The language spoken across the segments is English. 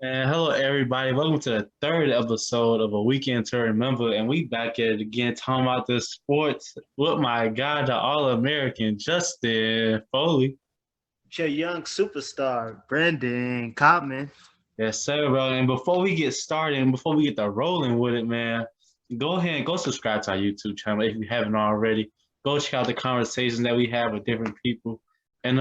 And hello, everybody. Welcome to the third episode of A Weekend to Remember. And we back at it again talking about the sports with my guy, the All American Justin Foley. It's your young superstar, Brendan Cotman. Yes, sir, bro. And before we get started and before we get the rolling with it, man, go ahead and go subscribe to our YouTube channel if you haven't already. Go check out the conversations that we have with different people. And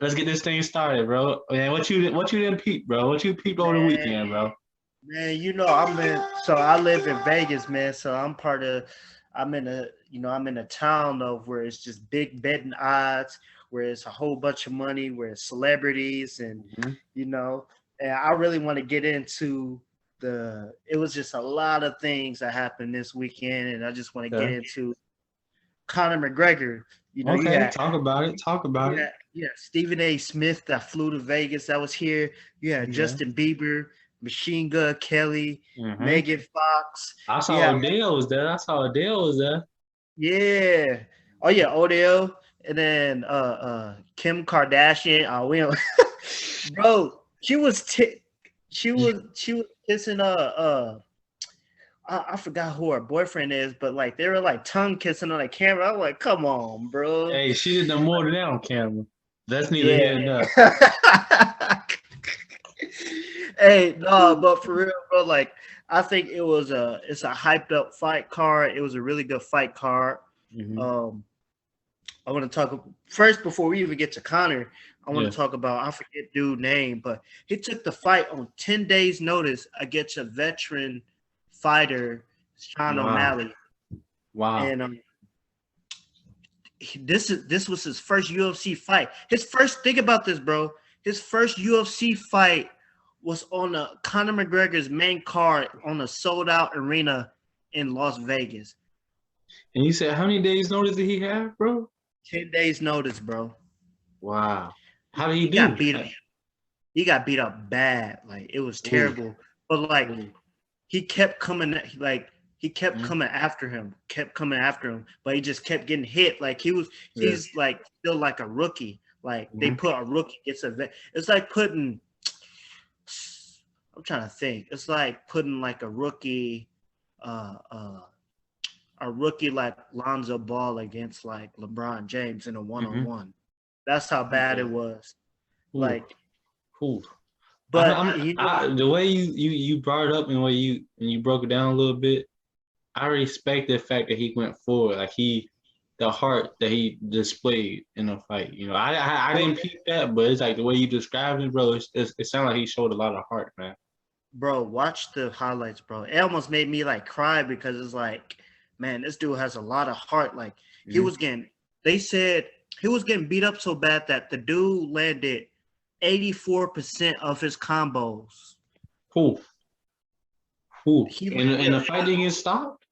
let's get this thing started, bro. Man, what you didn't peep, bro? What you peeped over the Man, weekend, bro? I live in Vegas, man. So I'm in a town of where it's just big betting odds, where it's a whole bunch of money, where it's celebrities Mhm. you know, and I really want to get into it was just a lot of things that happened this weekend, and I just want to get Okay. into Conor McGregor. You know, you Okay, had talk about it. Talk about it. Stephen A. Smith that flew to Vegas that was here. You had Yeah. Justin Bieber, Machine Gun Kelly, hmm Megan Fox. I You saw had Odell was there. I saw Odell was there. yeah. Oh yeah, Odell, and then Kim Kardashian. Oh, we don't bro, she was kissing I forgot who her boyfriend is, but like they were like tongue kissing on the camera. I'm like, come on, bro. Hey, she did no more than that on camera. That's neither Yeah. here nor Hey, no, but for real, bro, like I think it's a hyped up fight card. It was a really good fight card. there. Um, I want to talk first before we even get to Connor. I want Yeah. to talk about I forget dude name, but he took the fight on 10 days notice against a veteran fighter, Sean Wow. O'Malley, Wow. and this was his first UFC fight. His first think about this, bro. His first UFC fight was on a Conor McGregor's main card on a sold out arena in Las Vegas. And you said how many days notice did he have, bro? 10 days notice, bro. Wow. How did he He do? got beat up. He got beat up bad. Like it was Ooh, terrible. But like ooh. he kept coming he kept Mhm. kept coming after him, but he just kept getting hit. Like Yeah. he's like still like a rookie. Like they Mhm. put a rookie gets a vet. It's like putting I'm trying to think. It's like putting like uh uh a rookie like Lonzo Ball against like LeBron James in a one on Mhm. one. That's how bad it Okay. was. Ooh. Like, Ooh. but you know, The way you brought it up and the way you broke it down a little bit, I respect the fact that he went forward. Like the heart that he displayed in the fight. You know, I didn't peep that, but it's like the way you described it, bro. It sounded like he showed a lot of heart, man. bro, watch the highlights, bro. It almost made me like cry because it's like, man, this dude has a lot of heart. Like he Mm-hmm. was getting, they said he was getting beat up so bad that the dude landed 84% of his combos. Who who He and landed the fight didn't get stopped.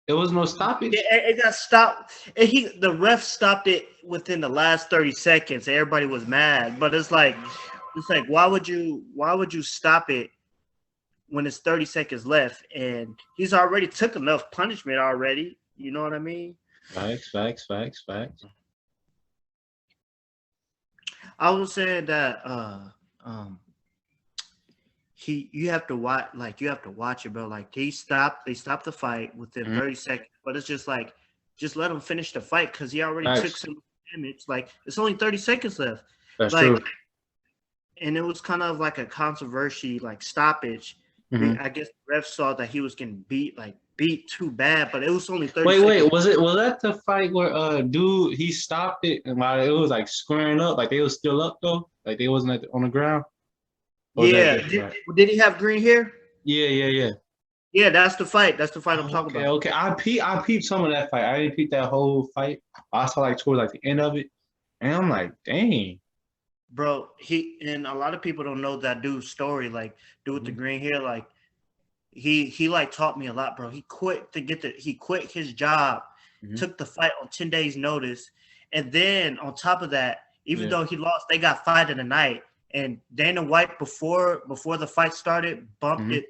There was no yeah, stoppage. it got stopped. And the ref stopped it within the last 30 seconds. Everybody was mad. But it's like why would you stop it when it's 30 seconds left and he's already took enough punishment already? You know what I mean? Facts, facts, facts, facts. I was saying that um you have to watch it, bro. Like they stopped the fight within Mm-hmm. 30 seconds, but it's just like just let him finish the fight because he already took Facts. some damage. Like it's only 30 seconds left. That's Like true. and it was kind of like a controversy like stoppage. Mm-hmm. I guess the ref saw that he was getting beat too bad, but it was only 30 Wait. seconds. Was that the fight where dude he stopped it and while it was like squaring up, like they was still up though, like they wasn't on the ground? Or was that Yeah, different? did he have green hair? Yeah. Yeah, that's the fight. That's the fight I'm Oh, talking okay, about. okay. I peeped some of that fight. I didn't peep that whole fight. I saw like towards like the end of it, and I'm like, dang. Bro, he and a lot of people don't know that dude's story. Like, dude with the Mm-hmm. green hair, like he like taught me a lot, bro. He quit his job, Mm-hmm. took the fight on 10 days notice, and then on top of that, even Yeah. though he lost, they got fight of the night. And Dana White before the fight started bumped Mm-hmm. it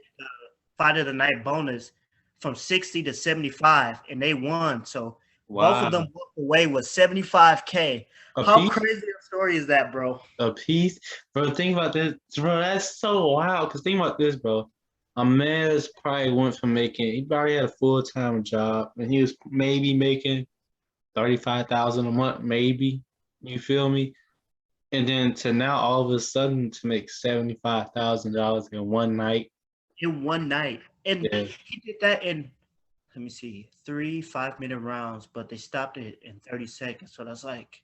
fight of the night bonus from 60 to 75, and they won. So both of them Wow. walked away with 75K. A How piece? crazy story is that, bro? a piece, bro. Think about this, bro. That's so wild. Cause think about this, bro. A man's probably went from making. He probably had a full-time job, and he was maybe making 35,000 a month, maybe. You feel me? And then to now, all of a sudden, to make $75,000 in one night. In one night. And Yeah, he did that in, let me see, 3 5-minute rounds, but they stopped it in 30 seconds. So that's like,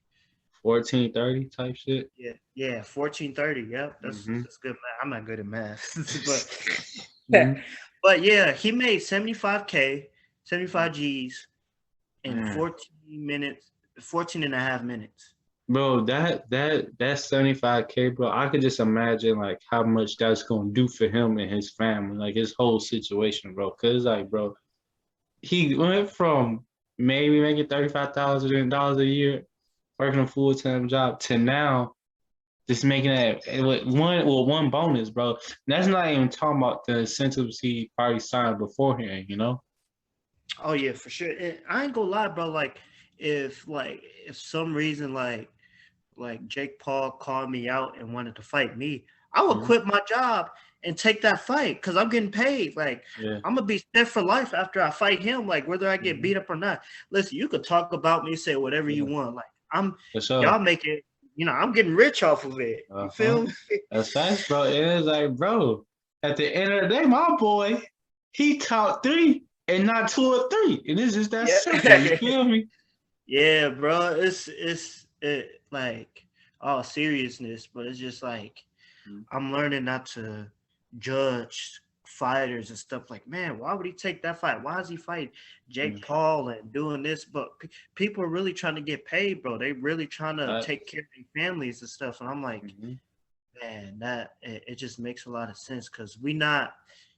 1430 type shit. yeah, 14:30. Yep, Mm-hmm. that's good math. I'm not good at math, but Mm-hmm. but yeah, he made 75K, 75 G's in Man. 14 minutes, 14 and a half minutes. Bro, that 75K, bro. I could just imagine like how much that's gonna do for him and his family, like his whole situation, bro. Cause like, bro, he went from maybe making $35,000 a year, working a full-time job, to now just making that with one bonus, bro. That's not even talking about the incentives he probably signed beforehand, you know? Oh yeah, for sure. And I ain't gonna lie, bro. If some reason like Jake Paul called me out and wanted to fight me, I would Mhm. quit my job and take that fight because I'm getting paid. Like Yeah. I'm gonna be set for life after I fight him. Like whether I get Hmm. beat up or not. Listen, you could talk about me, say whatever you Yeah. want. Like I'm For sure. y'all make it. I'm getting rich off of it. You Uh-huh. feel me? That's facts, bro. It is like, bro, at the end of the day, my boy, he caught three and not two or three. And it's just that Yeah. simple. You feel me? Yeah, bro. Like all seriousness, but it's just like I'm learning not to judge fighters and stuff like, man, why would he take that fight? Why is he fighting Jake Mm-hmm. Paul and doing this? But people are really trying to get paid, bro. They really trying to take care of their families and stuff. And I'm like, Mm-hmm. man, it just makes a lot of sense because we not,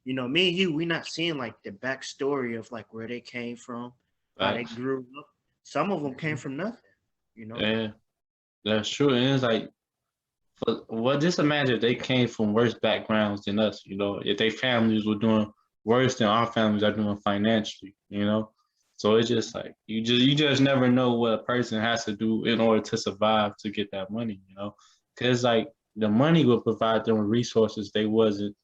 me and you, we not seeing like the backstory of like where they came from, how they Facts. grew up. Some of them came Mm-hmm. from nothing. Yeah, that's true. And it's like, well, just imagine if they came from worse backgrounds than us, if their families were doing worse than our families are doing financially. So it's just like you just never know what a person has to do in order to survive to get that money. Because like the money will provide them with resources they wasn't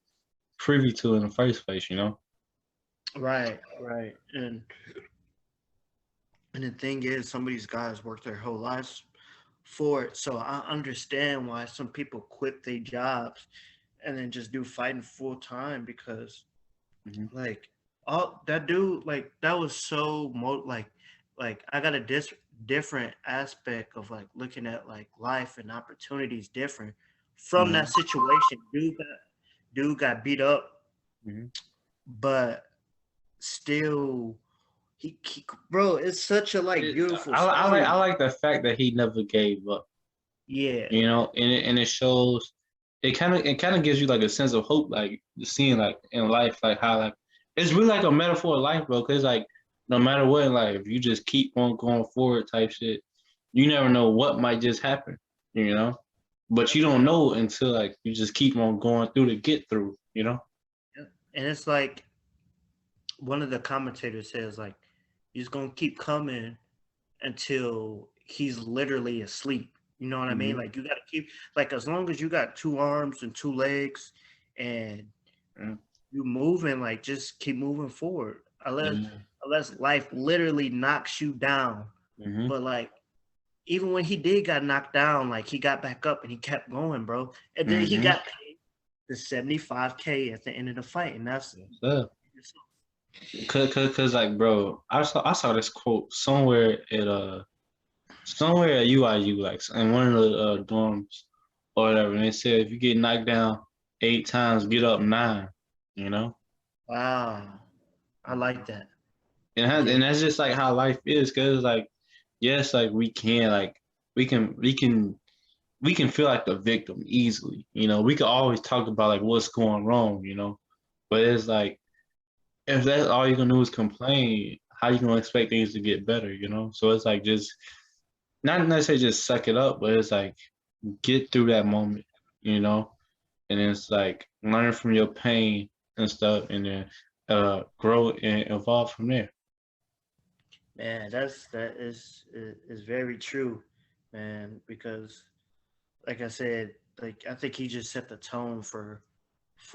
privy to in the first place. Right, right. And the thing is, some of these guys work their whole lives for it. So I understand why some people quit their jobs and then just do fighting full time because Hmm. like all that dude like that was like I got a different aspect of like looking at like life and opportunities different from Hmm. that situation. Dude got beat up, Hmm. but still he bro, it's such a like It, beautiful I like story. the fact that he never gave up. Yeah. And it shows it kind of gives you like a sense of hope, like seeing like in life, like how like it's really like a metaphor of life, bro. Because like no matter what in life, you just keep on going forward, type shit. You never know what might just happen. But you don't know until like you just keep on going through to get through. And it's like one of the commentators says like he's gonna keep coming until he's literally asleep. You know what I mean? Hmm. Like you gotta keep like as long as you got two arms and two legs and Yeah. you moving, like just keep moving forward. Unless Yeah. unless life literally knocks you down. Hmm. But like even when he did got knocked down, like he got back up and he kept going, bro. And then he Hmm. got paid the 75K at the end of the fight. And that's Yes, sir. Cause like, bro, I saw this quote somewhere at UIU, like in one of the dorms or whatever, and they said if you get knocked down 8 times, get up nine. You know, wow. I like that. and Yeah. that's just like how life is. Cause like, yes, like we can feel like the victim easily. We can always talk about like what's going wrong. But it's like if that's all you're gonna do is complain, how you gonna expect things to get better? So it's like just not necessarily just suck it up, but it's like get through that moment, you know, and it's like learn from your pain and stuff, and then grow and evolve from there. Man, that is very true, man. Because like I said, like I think he just set the tone for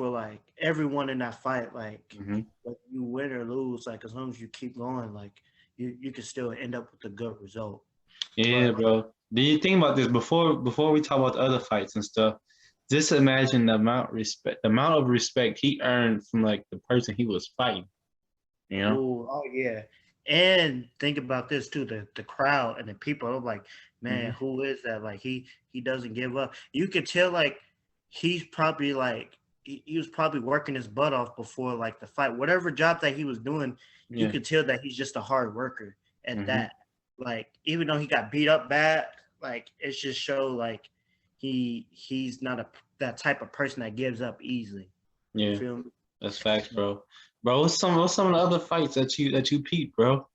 like everyone in that fight. Hmm. Like you win or lose, like as long as you keep going, like you can still end up with a good result. Yeah, But bro. Do you think about this before we talk about the other fights and stuff? Just imagine the amount of respect he earned from like the person he was fighting. You know? oh yeah, and think about this too: the crowd and the people are like, man, Hmm. who is that? Like he doesn't give up. You could tell like he's probably like he was probably working his butt off before like the fight. Whatever job that he was doing, you Yeah. could tell that he's just a hard worker at Hmm. that. Like even though he got beat up bad, like it's just show like he's not that type of person that gives up easily. You Yeah. feel me? That's facts, bro. Bro, what's some of the other fights that you peeped, bro?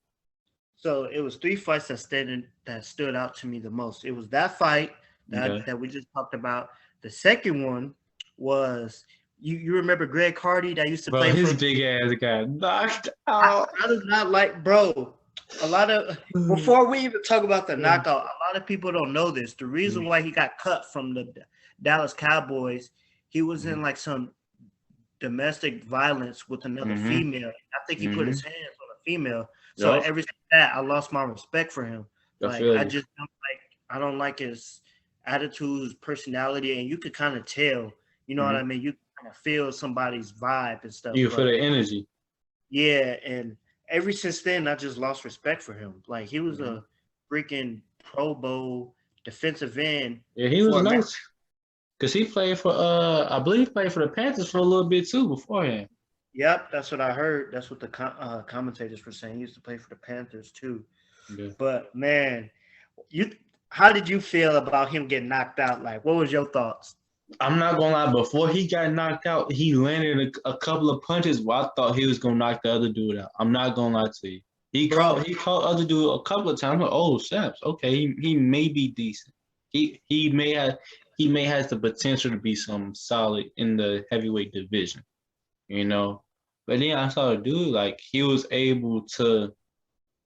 So it was three fights that stood out to me the most. It was that fight Okay. that we just talked about. The second one was you remember Greg Hardy that used to Bro, play his for. big ass got knocked I, out. I do not like, bro. A lot of before we even talk about the knockout, a lot of people don't know this. The reason why he got cut from the Dallas Cowboys, he was in like some domestic violence with another Mm-hmm. female. I think he put Mm-hmm. his hands on a female. So Yup. ever since that, I lost my respect for him. I Like feel I you. just don't like I don't like his attitude, his personality, and you could kind of tell. You know what Mm-hmm. I mean? You kind of feel somebody's vibe and stuff. You can feel But the energy. yeah, and ever since then, I just lost respect for him. Like he was Hmm. a freaking Pro Bowl defensive end Yeah, he was for America. nice. Cause he played for I believe he played for the Panthers for a little bit too beforehand. Yep, that's what I heard. That's what the commentators were saying. He used to play for the Panthers too. Yeah. But man, you how did you feel about him getting knocked out? Like, what was your thoughts? I'm not gonna lie. Before he got knocked out, he landed a couple of punches where I thought he was gonna knock the other dude out. I'm not gonna lie to you. He Bro, caught he caught other dude a couple of times. I'm like, oh, snaps. Okay, he may be decent. He may have the potential to be some solid in the heavyweight division. You know, but then I saw a dude like he was able to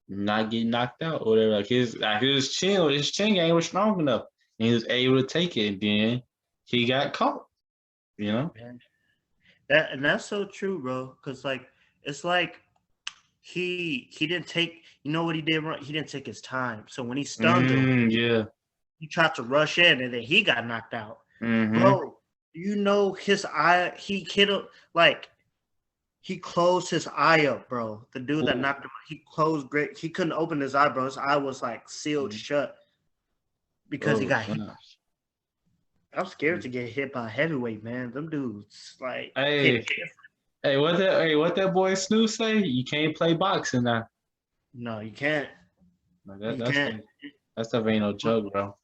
not get knocked out or whatever. Like his chin game was strong enough, and he was able to take it. And then he got caught. You know. man, that's so true, bro. Cause like it's like he didn't take you know what he did wrong? He didn't take his time. So when he stunned him, Yeah. he tried to rush in and then he got knocked out. Mm-hmm. Bro, you know his eye he hit him like he closed his eye up, bro. The dude that knocked him, he closed great. He couldn't open his eye, bro. His eye was like sealed shut because he Oh, got hit. gosh. I'm scared to get hit by a heavyweight, man. Them dudes like hit Hey, different. what that boy Snoop say? You can't play boxing now. No, you can't. Like You that can't. stuff ain't no joke, bro.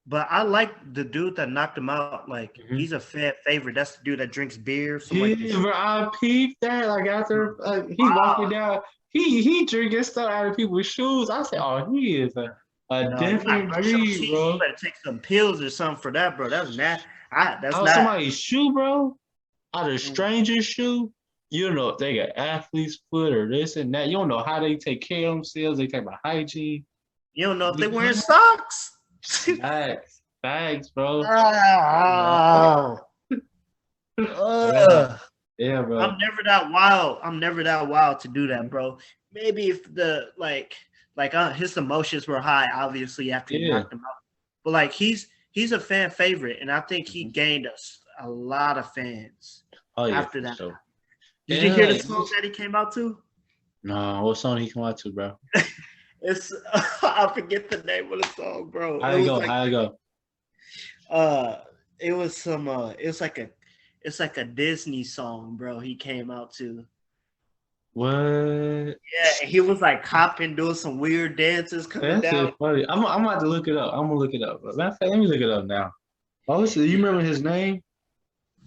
But I like the dude that knocked him out. Like Hmm. he's a fan favorite. That's the dude that drinks beer, some like Yeah, this. bro, I peeped that. Like after he walking Wow. down, he drinking stuff out of people's shoes. I said, oh, he is a No, you gotta different brush your breed, teeth. You bro. better take some pills or something for that, bro. That's not. That's Out not. somebody's shoe, bro. Out of stranger's shoe. You don't know if they got athlete's foot or this and that. You don't know how they take care of themselves. They take about hygiene. You don't know if they're wearing socks. Bags, bro. Oh. Yeah, Ugh. yeah, bro. I'm never that wild. I'm never that wild to do that, Mhm. bro. Maybe if the his emotions were high, obviously after he Yeah. knocked him out. But like he's a fan favorite, and I think he Mhm. gained us a lot of fans Oh yeah, after for that. sure. Did you Yeah, hear the like song that he came out to? no, what song he come out to, bro? It's I forget the name of the song, bro. How It it was go? like How it go? it was some it's like a Disney song, bro. He came out to. What? Yeah, and he was like hopping, doing some weird dances coming That's down. it funny. I'm about to look it up. I'm gonna look it up. But matter of fact, let me look it up now. Oh, so you Yeah. remember his name?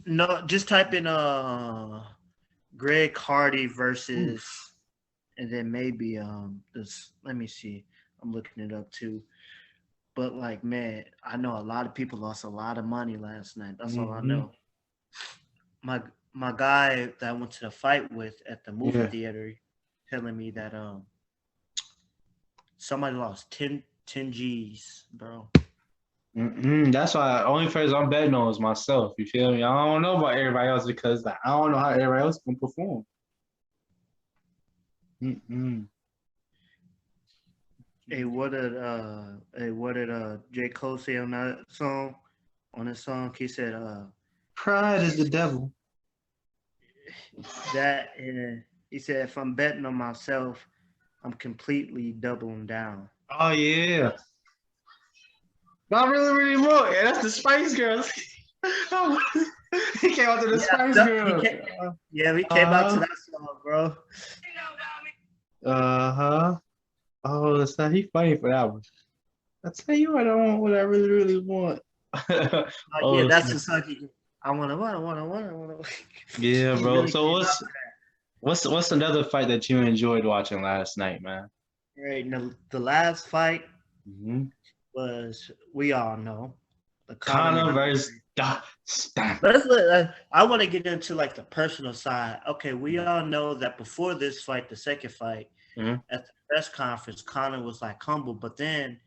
No, just type in Greg Hardy Ooh. versus and then maybe this let me see. I'm looking it up too. But like man, I know a lot of people lost a lot of money last night. That's all I Mm-hmm. know. My my guy that I went to the fight with at the movie Yeah. theater telling me that somebody lost 10 G's, bro. That's why only person I'm betting on is myself. You feel me? I don't know about everybody else because like, I don't know how everybody else can perform. Mm-mm. Hey, what did J. Cole say on that song? On his song, he said Pride is the devil. that he said if I'm betting on myself, I'm completely doubling down. Oh yeah. I really, really want. Yeah, that's the Spice Girls. He came out to the Yeah, Spice no, he Girls. came, yeah, we came out to Uh that song, bro. huh. Oh, that's not. He funny for that one. I tell you what, I want what I really, really want. Yeah, Oh, that's snap. the song. I wanna. Yeah, He bro. really So came out what's another fight that you enjoyed watching last night, man? right. And the last fight Mm-hmm. was we all know the Conor Conor McGregor. versus Stamp. I want to get into like the personal side. Okay, we all know that before this fight, the second fight Mm-hmm. at the press conference, Conor was like humble, but then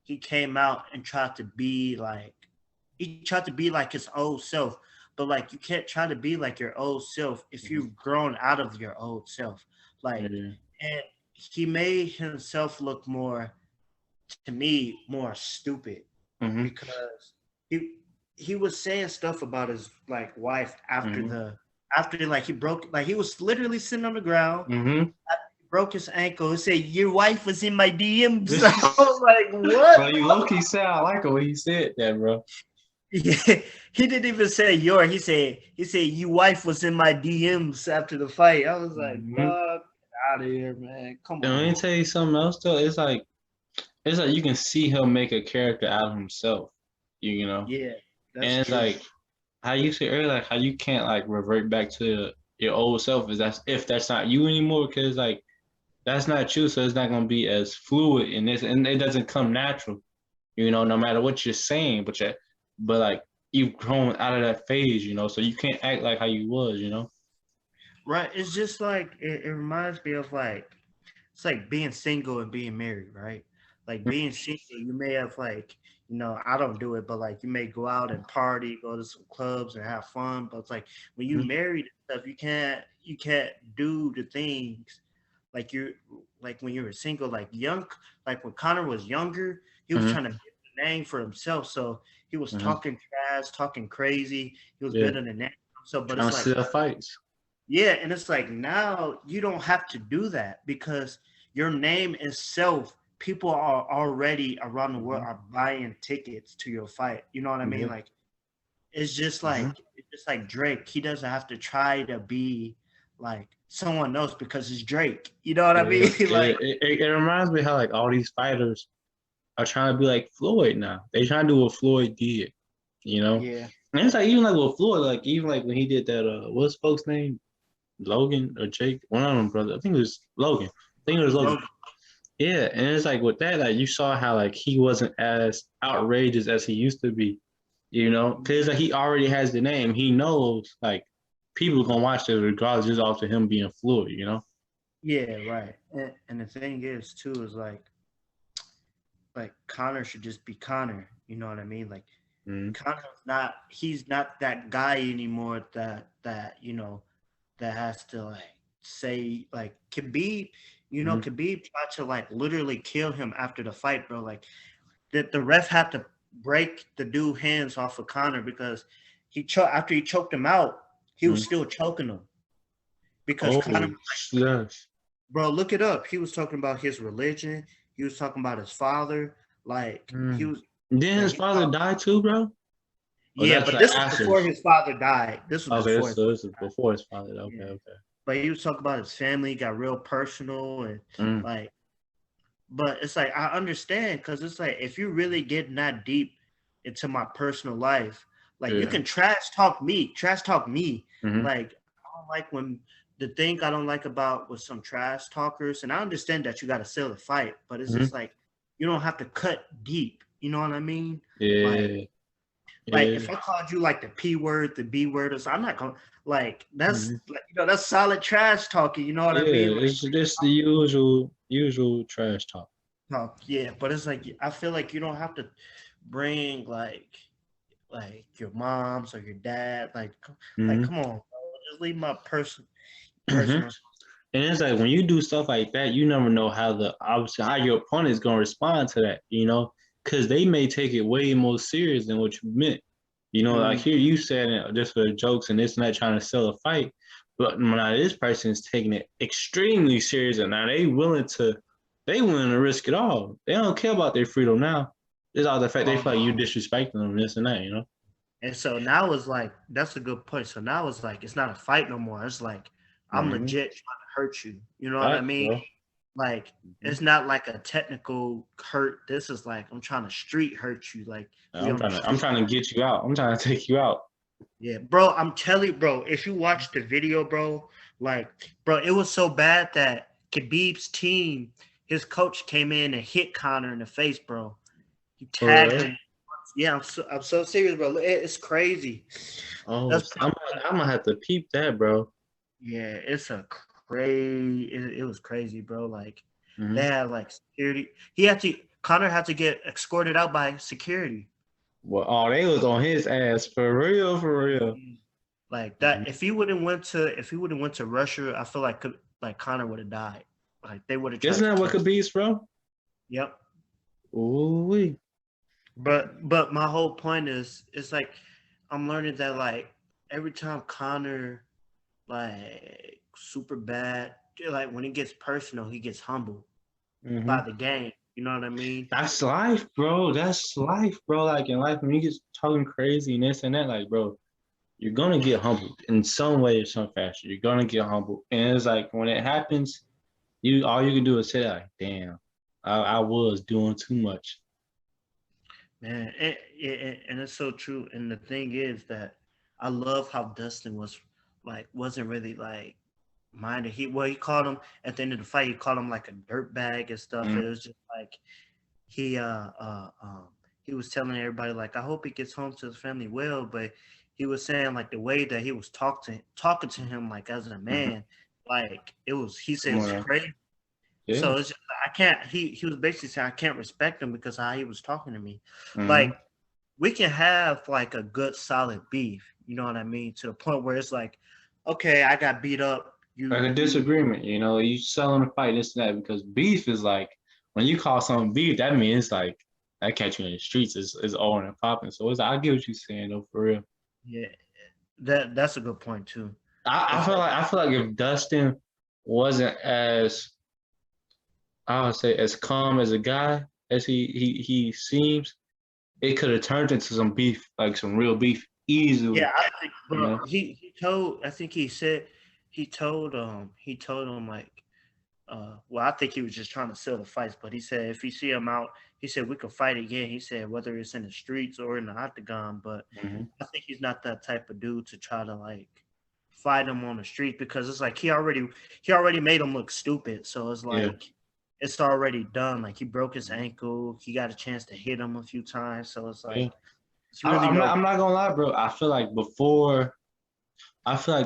he came out and tried to be like his old self. But like you can't try to be like your old self if you've grown out of your old self. Like, Yeah. and he made himself look more, to me, more stupid Mm-hmm. because he was saying stuff about his like wife Mm-hmm. after like he broke, like he was literally sitting on the ground, Mm-hmm. broke his ankle. He said, "Your wife was in my DMs." I was like, "What?" Bro, you low key said I like it when he said that, bro. Yeah, he didn't even say your. He said your wife was in my DMs after the fight. I was like, Mm-hmm. "Fuck out of here, man! Come And let me on." tell you something else though. It's like you can see him make a character out of himself. You know, Yeah, that's and it's true. like how you said earlier, like how you can't like revert back to your old self is that's if that's not you anymore because like that's not you, so it's not gonna be as fluid in this, and it doesn't come natural. No matter what you're saying, but like you've grown out of that phase, so you can't act like how you was. Right? It's just like it reminds me of like it's like being single and being married, right? Like being single, you may have like, I don't do it, but like you may go out and party, go to some clubs and have fun. But it's like when you Mhm, married and stuff, you can't do the things like you like when you were single, like young, like when Connor was younger, he was mhm, trying to build a name for himself. So he was mhm. talking trash, talking crazy. He was Yeah, building a name for himself. But trying it's to like see the fights. yeah, and it's like now you don't have to do that because your name itself, people are already around the world Mhm, are buying tickets to your fight. You know what I mean? yeah, Like mhm. it's just like Drake. He doesn't have to try to be like someone else because it's Drake. You know what I Yeah, mean? yeah. Like It reminds me how like all these fighters are trying to be like Floyd now. They trying to do what Floyd did, you know. yeah, And it's like even like with Floyd, like even like when he did that, what's folks name? Logan or Jake? One of them brother. I think it was Logan. I think it was Logan. Logan. Yeah, and it's like with that, like you saw how like he wasn't as outrageous as he used to be, because like he already has the name. He knows like people gonna watch it regardless, just off to him being Floyd. Yeah, right. And the thing is too is like Connor should just be Connor. You know what I mean? Like Mm-hmm. Connor's not he's not that guy anymore that has to like say like Mm-hmm. Khabib tried to like literally kill him after the fight, bro. Like that the ref had to break the dude hands off of Connor because after he choked him out, he was Mm-hmm. still choking him because Connor, Oh, yes. bro, look it up. He was talking about his religion. He was talking about his father. Like he Mm. was Didn't like his he father die too, bro? Or yeah, that's but like this was after? before his father died. This was Okay, before this, his so this is before his father. Okay, yeah. okay. But he was talking about his family, got real personal and Mm, like but it's like I understand because it's like if you really get that deep into my personal life, like you yeah. can trash talk me. Mm-hmm. Like I don't like when the thing I don't like about with some trash talkers, and I understand that you gotta sell the fight, but it's Mm-hmm. just like you don't have to cut deep. You know what I mean? Like Yeah. like Yeah. if I called you like the P word, the B word, or so, I'm not gonna like that's Mm-hmm. like, that's solid trash talking. You know what I mean? Yeah. It's just the usual trash talk. Talk, yeah. But it's like I feel like you don't have to bring like your mom's or your dad. Like Mm-hmm. come on, bro. Just leave my Mm-hmm. personal. And it's like when you do stuff like that, you never know how obviously how your opponent is gonna respond to that, because they may take it way more serious than what you meant. Like Mm, here you said it just for the jokes and this not trying to sell a fight, but now this person is taking it extremely serious and now they willing to risk it all. They don't care about their freedom now. It's all the fact they feel like you disrespecting them, this and that. and so now it's like that's a good point. So now it's like it's not a fight no more. It's like I'm Mm-hmm. legit trying to hurt you. You know what I Facts, mean? bro. Like Mm-hmm. it's not like a technical hurt. This is like I'm trying to street hurt you. Like we I'm on the trying to I'm street. trying to get you out. I'm trying to take you out. Yeah, bro. I'm telling you, bro. If you watch the video, bro, like, bro, it was so bad that Khabib's team, his coach came in and hit Connor in the face, bro. He For tagged real? him. Yeah, I'm so serious, bro. It's crazy. Oh, That's so I'm gonna have to peep that, bro. Yeah, it's a crazy. It was crazy, bro. Like they Mm-hmm. had like security. Connor had to get escorted out by security. Well, oh, they was on his ass for real, for real. Like Mhm. that. If he would have went to Russia, I feel like Connor would have died. Like they would have tried Isn't to that what kill him. Khabib's from? Yep. Ooh, But my whole point is, it's like I'm learning that like every time Connor like super bad, like when it gets personal, he gets humbled mm-hmm. by the game. You know what I mean? That's life, bro. That's life, bro. Like in life, when you get talking crazy and this and that, like, bro, you're gonna get humbled in some way or some fashion. You're gonna get humbled, and it's like when it happens, you all you can do is say like, "Damn, I was doing too much." Man, and it's so true. And the thing is that I love how Dustin wasn't really like minded. He called him at the end of the fight. He called him like a dirt bag and stuff. It Mm-hmm. was just like he uh uh um he was telling everybody like I hope he gets home to his family well, but he was saying like the way that he was talking to him like as a Mm-hmm. man, like he said it Come was on, crazy. yeah. So it's just, I can't. He was basically saying I can't respect him because of how he was talking to me. Mm-hmm. Like we can have like a good solid beef, you know what I mean, to the point where it's like, okay, I got beat up. Like a You disagreement, you selling a fight, this and that, because beef is like when you call something beef, that means like that catch you in the streets is on and popping. So I get what you're saying though, for real. Yeah, that's a good point too. I It's feel like like if Dustin wasn't as I would say as calm as a guy as he seems, it could have turned into some beef, like some real beef, easily. yeah, I think, You bro. know? He told. I think he told him like well, I think he was just trying to sell the fights, but he said if he see him out, he said we could fight again. He said whether it's in the streets or in the octagon, but Hmm. I think he's not that type of dude to try to like fight him on the street because it's like he already made him look stupid. So it's Yeah. like it's already done. Like he broke his ankle, he got a chance to hit him a few times. So it's Yeah. like it's really I'm not no. I'm not gonna lie, bro. I feel like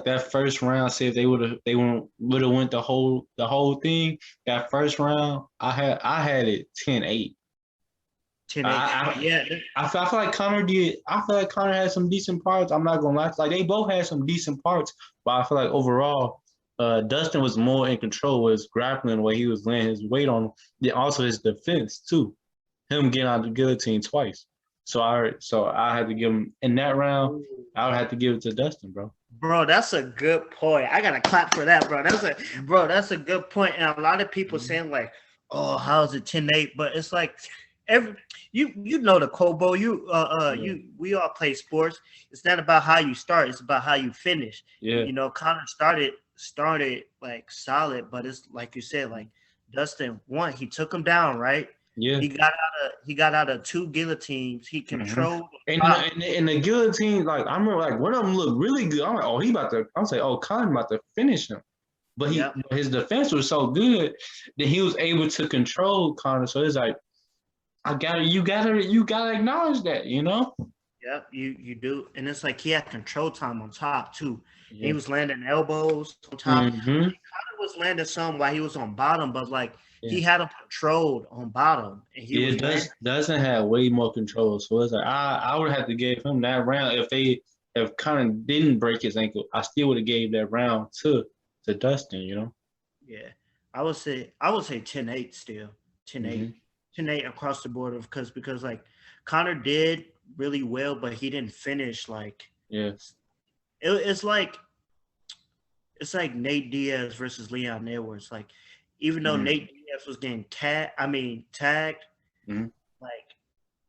that first round, say if they would have went the whole thing, that first round, I had it 10-8. 10-8. I Yeah, I feel like Connor did. I feel like Connor had some decent parts. I'm not gonna lie. Like they both had some decent parts, but I feel like overall, Dustin was more in control with his grappling, the way he was laying his weight on him. Then also his defense too. Him getting out of the guillotine twice. So I had to give him in that round. I would have to give it to Dustin, bro. bro, that's a good point. I gotta clap for that, bro. That's a good point. And a lot of people saying like, "Oh, how's it 10-8?" But it's like every you know the Kobo. Yeah. We all play sports. It's not about how you start. It's about how you finish. Yeah. Connor started like solid, but it's like you said, like Dustin won. He took him down, right? Yeah. He got out of two guillotines. He Hmm. controlled the And, top. and the guillotine, like I remember, like one of them looked really good. I'm like, oh, he about to. I'm saying, oh, Conor about to finish him. But Yep. his defense was so good that he was able to control Conor. So it's like, you gotta acknowledge that. Yeah, you do, and it's like he had control time on top too. He Yeah. was landing elbows on top. Hmm. He kind of was landing some while he was on bottom, but like he Yeah. had him controlled on bottom, and he Yeah, was landing. doesn't have way more control. So it's like I would have to give him that round if Connor didn't break his ankle. I still would have gave that round to Dustin. Yeah, I would say 10-8 still, 10-8, Hmm. 10-8 across the board of because like Connor did really well, but he didn't finish like Yeah. it's like Nate Diaz versus Leon Edwards. Like even though Hmm. Nate Diaz was getting tagged, Hmm. like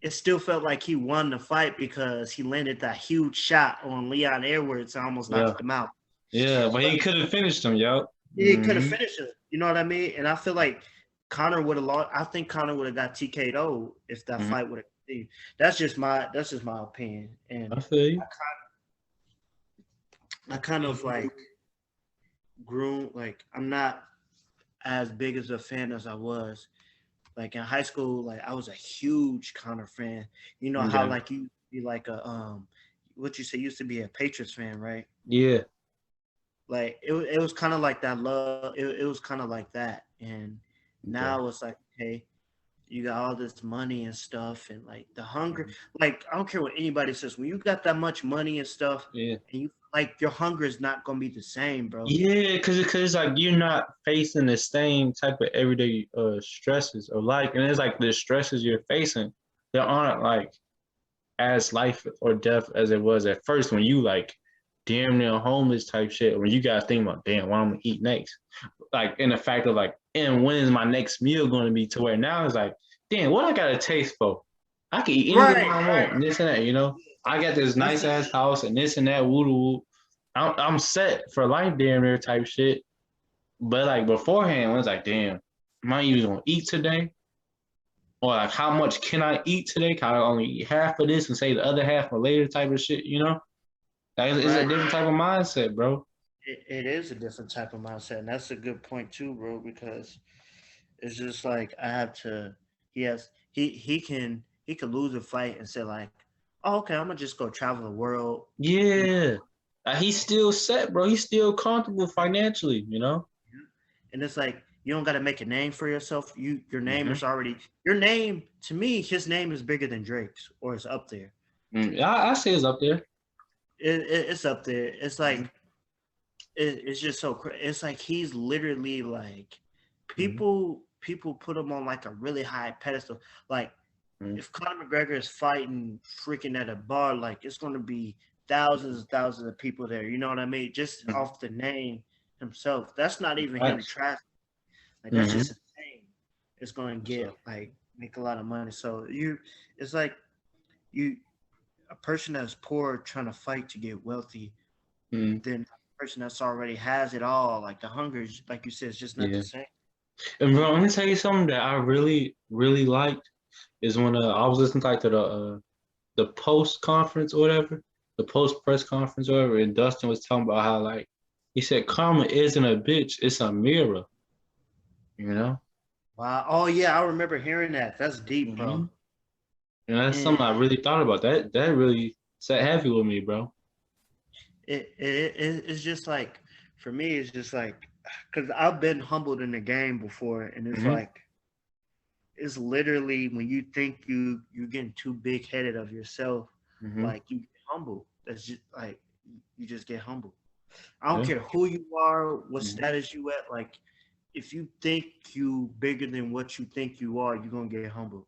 it still felt like he won the fight because he landed that huge shot on Leon Edwards and almost Yeah. knocked him out. Yeah. But he could have finished him, yo. He could have Hmm. finished it. You know what I mean? And I feel like Connor would have lost. I think Connor would have got TK'd if that Hmm. fight would have continued. That's just my opinion. And I feel you. I kind of like grew like I'm not as big as a fan as I was. Like in high school, like I was a huge Connor fan. You know how Yeah. like you be like a what you say used to be a Patriots fan, right? Yeah. Like it was kind of like that love. It was kind of like that, and Okay. now it's like, okay, you got all this money and stuff, and like the hunger. Like I don't care what anybody says. When you got that much money and stuff, Yeah. and you like your hunger is not gonna be the same, bro. Yeah, cause like you're not facing the same type of everyday stresses of life, and it's like the stresses you're facing, they aren't like as life or death as it was at first when you like damn near homeless type shit. When you gotta think about damn what I'm gonna eat next, like in the fact of like, and when is my next meal going to be? To where now it's like, damn, what I got a taste for? I can eat anything Right, I right. want, and this and that. I got this That's nice ass house and this and that. Woo woo. I'm set for life, damn near type shit. But like beforehand, I was like, damn, am I even gonna eat today? Or like, how much can I eat today? Can I only eat half of this and say the other half for later type of shit? Like it's a right. different type of mindset, bro. It is a different type of mindset, and that's a good point too, bro. Because it's just like I have to. He can lose a fight and say like, oh, okay, I'm gonna just go travel the world. You Yeah. He's still set, bro. He's still comfortable financially. And it's like you don't got to make a name for yourself. Your name Hmm. is already your name. To me, his name is bigger than Drake's, or it's up there. I say it's up there. It's up there. It's Hmm. like it's just so it's like he's literally like Hmm. people put him on like a really high pedestal. Like Hmm. if Conor McGregor is fighting freaking at a bar, like it's going to be thousands and thousands of people there. You know what I mean? Just off the name himself. That's not even him Facts. trash. Like that's Hmm. just insane. It's going to get So, like make a lot of money. So it's like you, a person that's poor trying to fight to get wealthy, mm, than a person that's already has it all. Like the hunger, is, like you said, it's just not the yeah. same. And bro, let me tell you something that I really, really liked is when I was listening to like to the post conference or whatever, the post press conference or whatever, and Dustin was talking about how like he said karma isn't a bitch, it's a mirror, you know? Wow. Oh yeah, I remember hearing that. That's deep, Mm-hmm. bro. And that's And something I really thought about. That really sat heavy with me, bro. it's just like for me, it's just like because I've been humbled in the game before, and it's Mm-hmm. like it's literally when you think you're getting too big headed of yourself, Mm-hmm. like you get humble. That's just like you just get humble. I don't Yeah. care who you are, what Mm-hmm. status you at. Like if you think you bigger than what you think you are, you're gonna get humbled.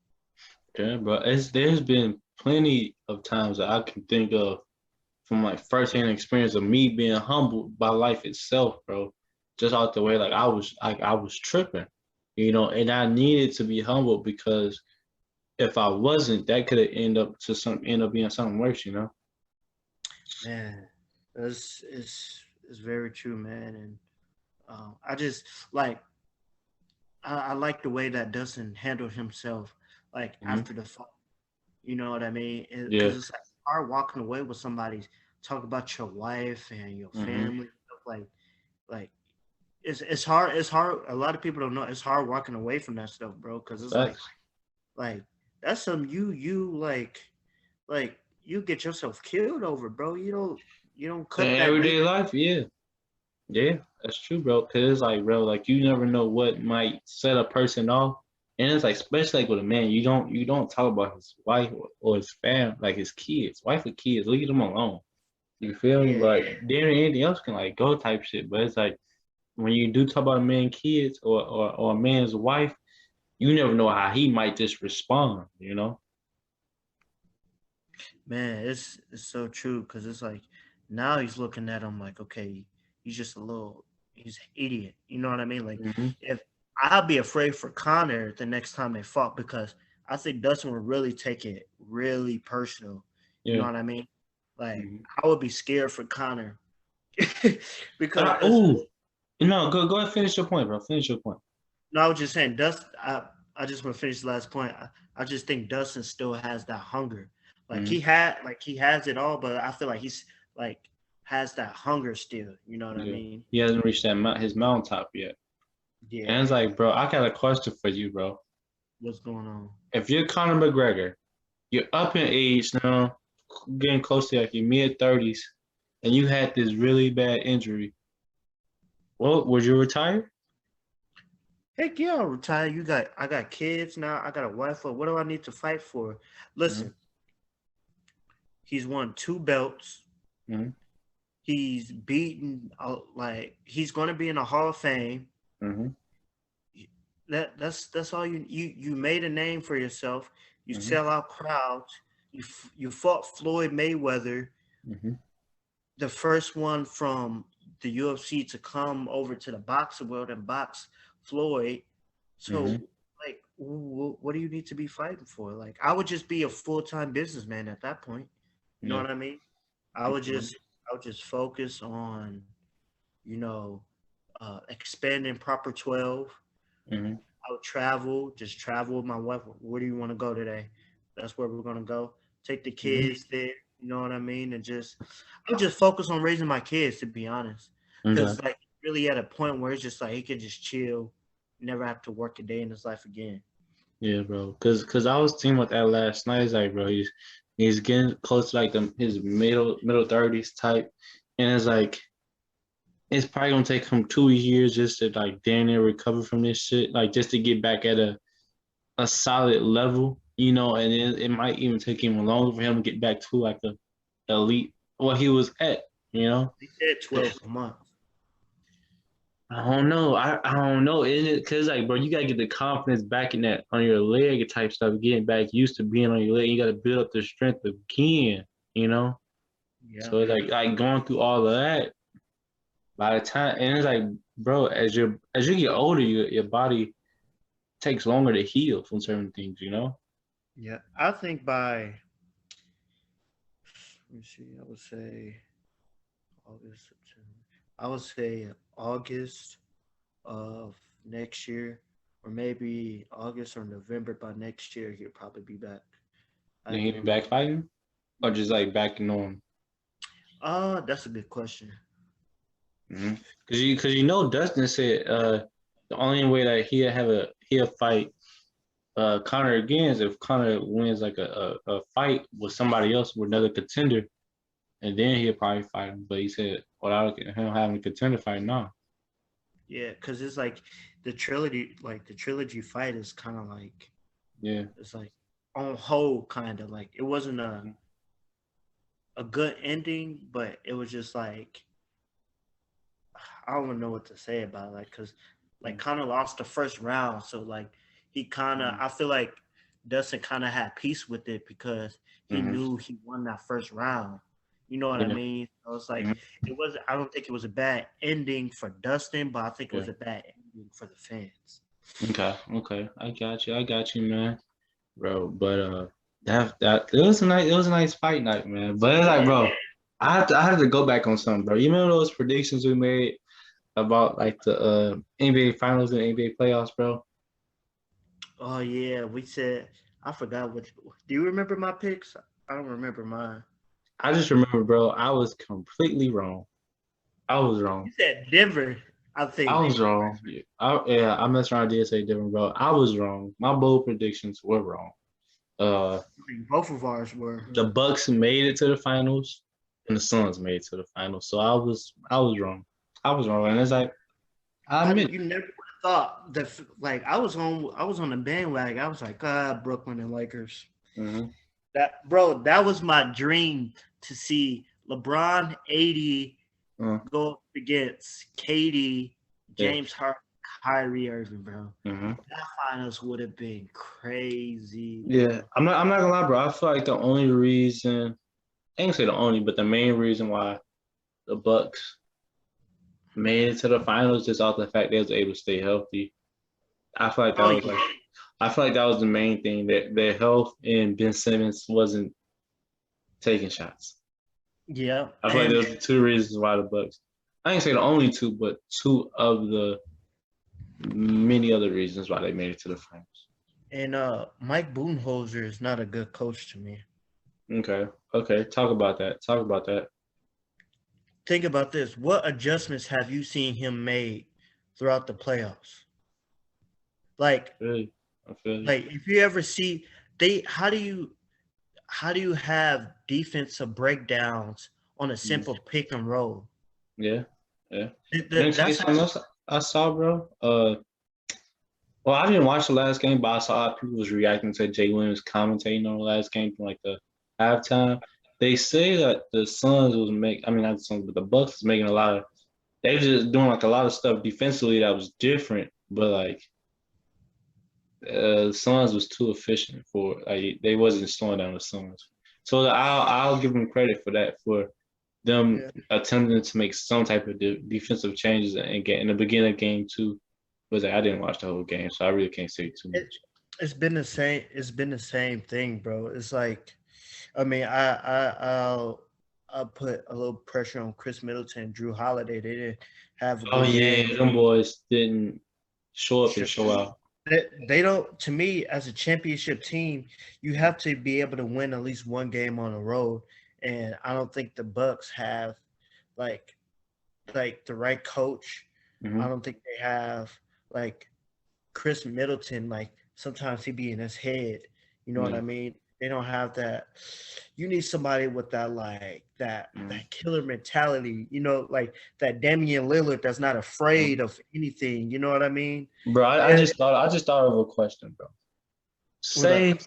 Yeah, bro. There's been plenty of times that I can think of from like firsthand experience of me being humbled by life itself, bro. Just out the way, like I was tripping, and I needed to be humbled because if I wasn't, that could have end up being something worse. Man, it's very true, man. And I just like I like the way that Dustin handled himself, like Hmm. after the fight. You know what I mean? Yeah. Because it's like hard walking away with somebody talk about your wife and your Hmm. family, stuff like it's hard. It's hard. A lot of people don't know. It's hard walking away from that stuff, bro. Because it's Facts. like that's some like you get yourself killed over, bro. You don't In cut that big. everyday life, yeah. Yeah, that's true, bro. Cause it's like, bro, like you never know what might set a person off, and it's like, especially like with a man, you don't talk about his wife or his family, like his kids, wife or kids, leave them alone. You feel me? Yeah, Like then anything else can like go type shit, but it's like when you do talk about a man kids or a man's wife, you never know how he might just respond. You know? man, it's so true because it's like now he's looking at him like, okay, he's just a little, he's an idiot. You know what I mean? Like, Hmm. if I'll be afraid for Connor the next time they fought because I think Dustin would really take it really personal. You know Yeah. what I mean? Like, Hmm. I would be scared for Connor because Oh no, go ahead, finish your point, bro. Finish your point. no, I was just saying, Dustin. I just want to finish the last point. I just think Dustin still has that hunger. Hmm. Like he has it all, but I feel like he's like has that hunger still. You know what I Yeah. mean? He hasn't reached his mountaintop yet. And Yeah. it's like, bro, I got a question for you, bro. What's going on? If you're Conor McGregor, you're up in age now, getting close to like your mid 30s, and you had this really bad injury. Well, would you retire? Heck yeah, I'll retire. I got kids now. I got a wife. What do I need to fight for? Mm-hmm. Listen, he's won 2 belts. Mm-hmm. He's beaten like he's going to be in the Hall of Fame. Mm-hmm. That's all you made a name for yourself. You Mm-hmm. sell out crowds. You fought Floyd Mayweather, Mm-hmm. the first one from the UFC to come over to the boxing world and box Floyd. Mm-hmm. So like, what do you need to be fighting for? Like, I would just be a full-time businessman at that point. You know Yeah. what I mean? I would just focus on, you know, expanding Proper 12. Mm-hmm. I would travel, just travel with my wife. Where do you want to go today? That's where we're gonna go. Take the Mm-hmm. kids there. You know what I mean? And just, I'll just focus on raising my kids, to be honest. Okay. Because like really at a point where it's just like he can just chill, never have to work a day in his life again. Yeah, bro. Cause I was thinking about that last night. It's like, bro, he's getting close to like his middle 30s type, and it's like it's probably gonna take him 2 years just to like damn near recover from this shit, like just to get back at a solid level, and it might even take him longer for him to get back to like a elite what he was at. He said 12 months. I don't know. I don't know. Isn't it? Cause like, bro, you gotta get the confidence back in that on your leg type stuff, getting back used to being on your leg. You gotta build up the strength again, you know. Yeah. So it's like going through all of that. By the time, and it's like, bro, as you get older, your body takes longer to heal from certain things. Yeah. I think by let me see, I would say August, September. I would say August of next year, or maybe August or November by next year, he'll probably be back. I Then he be think. back fighting, or just like back in norm. That's a good question. Mm-hmm. Cause Dustin said the only way that he'll fight Conor again is if Conor wins like a fight with somebody else with another contender, and then he'll probably fight him. But he said without him having a contender fight now. Yeah, because it's like the trilogy fight is kind of like Yeah. it's like on hold, kind of like it wasn't a good ending, but it was just like I don't even know what to say about it, like because like kind of lost the first round, so like he kind of Mm-hmm. I feel like Dustin kind of had peace with it because he Mm-hmm. knew he won that first round. You know what I Yeah. mean? So it's like Mm-hmm. it was. I don't think it was a bad ending for Dustin, but I think it Yeah. was a bad ending for the fans. Okay. Okay. I got you, man, bro. But that it was a nice fight night, man. But it's like, bro, I have to go back on something, bro. You remember those predictions we made about like the NBA finals and NBA playoffs, bro? Oh yeah, we said I forgot which. Do you remember my picks? I don't remember mine. I just remember, bro, I was completely wrong. I was wrong. You said Denver, I I think. was wrong. Yeah, I messed around. I did say different, bro. I was wrong. My bold predictions were wrong. Uh, I think both of ours were. the Bucks made it to the finals, and the Suns made it to the finals. So I was wrong. I was wrong. And it's like, I admit, You never would have thought that. Like I was on the bandwagon. I was like, Brooklyn and Lakers. mm-hmm. That was my dream to see LeBron 80 go up against KD, James Harden, Kyrie Irving, bro. Mm-hmm. That finals would have been crazy. Yeah, I'm not gonna lie, bro. I feel like the only reason, I ain't say the only, but the main reason why the Bucks made it to the finals just off the fact they was able to stay healthy. I feel like that was like, I feel like that was the main thing, that their health and Ben Simmons wasn't taking shots. Yeah, I feel like those are two reasons why the Bucks. I ain't say the only two, but two of the many other reasons why they made it to the finals. And Mike Budenholzer is not a good coach to me. Okay. Talk about that. Think about this. What adjustments have you seen him made throughout the playoffs? Like, Really? I feel like if you ever see how do you have defensive breakdowns on a simple pick and roll? Yeah. That's something else I saw, bro. Well, I didn't watch the last game, but I saw people was reacting to Jay Williams commentating on the last game from like the halftime. They say that the Suns was not the Suns, but the Bucks was making they were just doing like a lot of stuff defensively that was different, but like the Suns was too efficient for they wasn't slowing down the Suns. So I'll give them credit for that, for them attempting to make some type of defensive changes and get in the beginning of game two. Was like, I didn't watch the whole game, so I really can't say too much. It's been the same. It's been the same thing, bro. It's like, I mean, I'll put a little pressure on Chris Middleton, Drew Holiday. They didn't have a good game. Them boys didn't show up and show out. They don't. To me, as a championship team, you have to be able to win at least one game on the road, and I don't think the Bucks have like the right coach. Mm-hmm. I don't think they have like Chris Middleton. Like sometimes he be in his head. You know what I mean? They don't have that. You need somebody with that that killer mentality. You know, like that Damian Lillard that's not afraid of anything. You know what I mean? Bro, I just thought of a question, bro. Say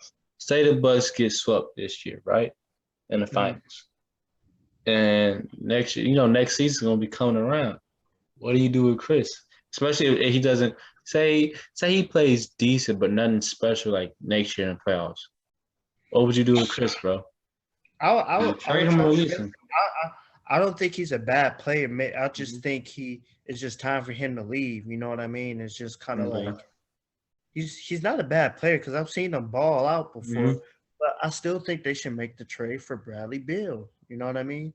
the Bucks get swept this year, right? In the finals. And next year, next season's gonna be coming around. What do you do with Chris? Especially if he doesn't say he plays decent but nothing special like next year in the playoffs. What would you do with Chris, bro? I would trade him or release him. I don't think he's a bad player. I just think it's just time for him to leave. You know what I mean? It's just kind of like he's not a bad player because I've seen him ball out before. But I still think they should make the trade for Bradley Beal. You know what I mean?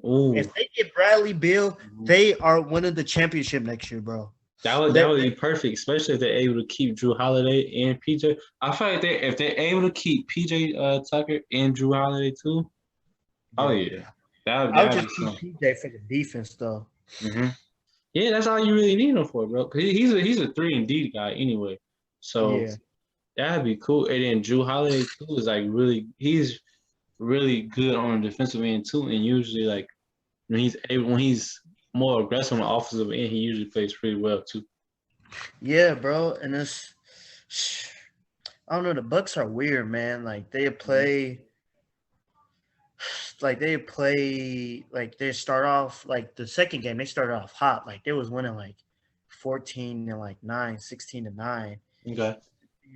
If they get Bradley Beal, they are winning the championship next year, bro. That would be perfect, especially if they're able to keep Drew Holiday and PJ. I feel like if they're able to keep PJ Tucker and Drew Holiday too. Oh yeah, I would just keep PJ for the defense though. Mm-hmm. Yeah, that's all you really need him for, bro. Cause he's a 3-and-D guy anyway. So that'd be cool. And then Drew Holiday too is like he's really good on the defensive end too. And usually like when he's more aggressive on the offensive end, he usually plays pretty well too. Yeah, bro. And I don't know, the Bucks are weird, man. Like they start off like the second game, they started off hot. Like they was winning like 14-9, 16-9. Okay.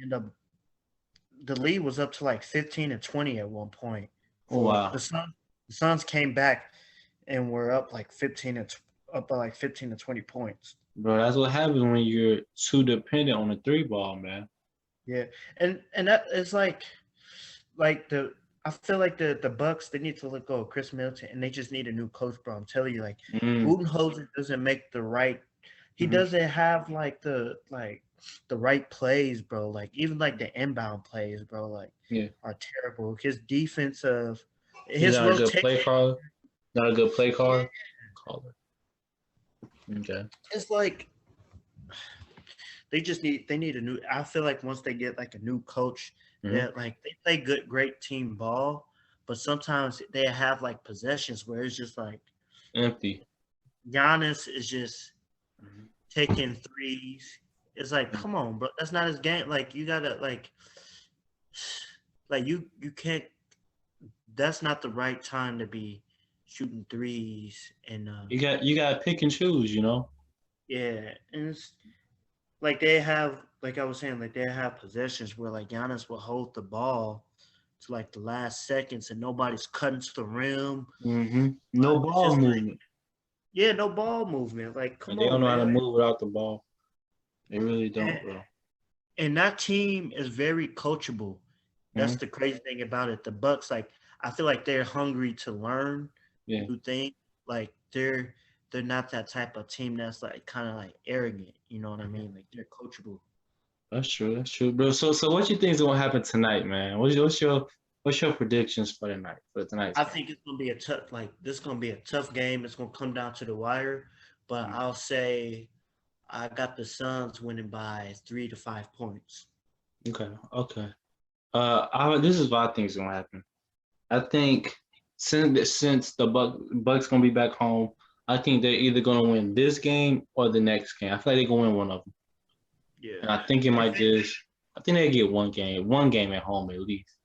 And the lead was up to like 15-20 at one point. Oh wow. The Suns came back and were up like 15 to 20 points. Bro, that's what happens when you're too dependent on the 3-ball, man. Yeah, and that is like I feel like the Bucks, they need to let go of Chris Middleton and they just need a new coach, bro. I'm telling you, like Budenholzer doesn't make the right. He doesn't have like the right plays, bro. Like even like the inbound plays, bro, like are terrible. His defensive, his not a good play caller. Not a good play caller. Okay. It's like they need a new. I feel like once they get like a new coach, that like they play great team ball, but sometimes they have like possessions where it's just like empty. Giannis is just Mhm. taking threes. It's like, come on, bro. That's not his game. Like you gotta like you can't. That's not the right time to be shooting threes and You got to pick and choose, you know. yeah, and it's like they have like I was saying, like they have possessions where like Giannis will hold the ball to like the last seconds and nobody's cutting to the rim. No It's ball just like movement, yeah, no ball movement. Like, and come they don't on, know how to man. move without the ball. They really don't, And, bro. and that team is very coachable. That's Mhm. the crazy thing about it. The Bucks, like, I feel like they're hungry to learn Yeah, new things. Like they're not that type of team that's like kind of like arrogant. You know what I mean? Like they're coachable. that's true. That's true, bro. So what you think is gonna happen tonight, man? What's your predictions for tonight for tonight's I game? think it's gonna be a tough like this is gonna be a tough game. It's gonna come down to the wire, but Mhm. I'll say I got the Suns winning by 3 to 5 points. Okay, okay. This is what I think is gonna happen. I think since the Bucks gonna be back home, I think they're either gonna win this game or the next game. I feel like they're gonna win one of them, Yeah. and I think it If might it, just. I think they get one game at home at least.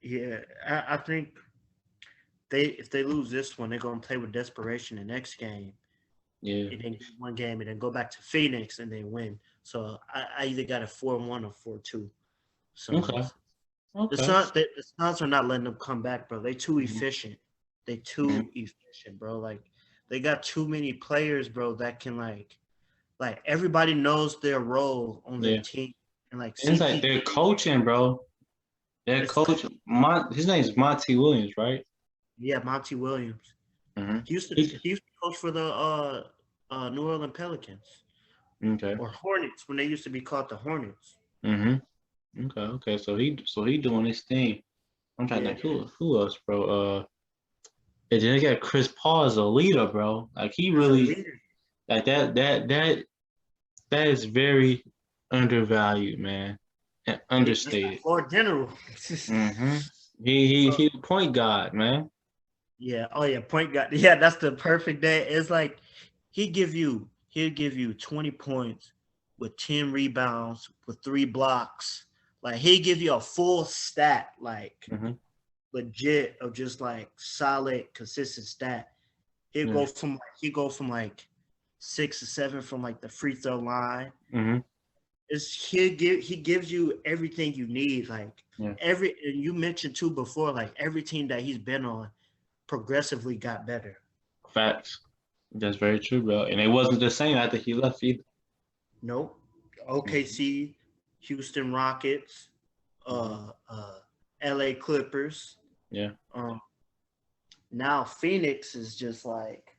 yeah, I think they if they lose this one, they're gonna play with desperation the next game, Yeah. and then get one game, and then go back to Phoenix and they win. So I either got a 4-1 or 4-2 Okay. Suns. Okay. The Suns are not letting them come back, bro. They too Mhm. efficient. They Mhm. too efficient, bro. Like they got too many players, bro, that can like everybody knows their role on their Yeah. team. And like And it's like they're CP3, coaching, bro. They're it's coaching. His name's Monty Williams, right? yeah, Monty Williams. Mm-hmm. He used to coach for the New Orleans Pelicans Okay. or Hornets when they used to be called the Hornets. Mm-hmm. Okay. Okay. So he doing his thing. I'm trying to Yeah. think who else, bro. And then they got Chris Paul as a leader, bro. Like he As a really leader. like that is very undervalued, man, and That's the understated. floor general. Mm-hmm. He uh, he the point guard, man. yeah. Oh yeah, point guard. Yeah, that's the perfect day. It's like he'll give you 20 points with 10 rebounds with 3 blocks. Like he'll give you a full stat, like Mm-hmm. legit of just like solid, consistent stat. Yeah. He'll go from like 6 or 7 from like the free throw line. Mm-hmm. He gives you everything you need. Like Yeah. and you mentioned too before, like every team that he's been on progressively got better. Facts. That's very true, bro. And it wasn't the same after he left either. Nope. Mm-hmm. OKC, Houston Rockets, Mm-hmm. uh, LA Clippers. Yeah. Um, now Phoenix is just like,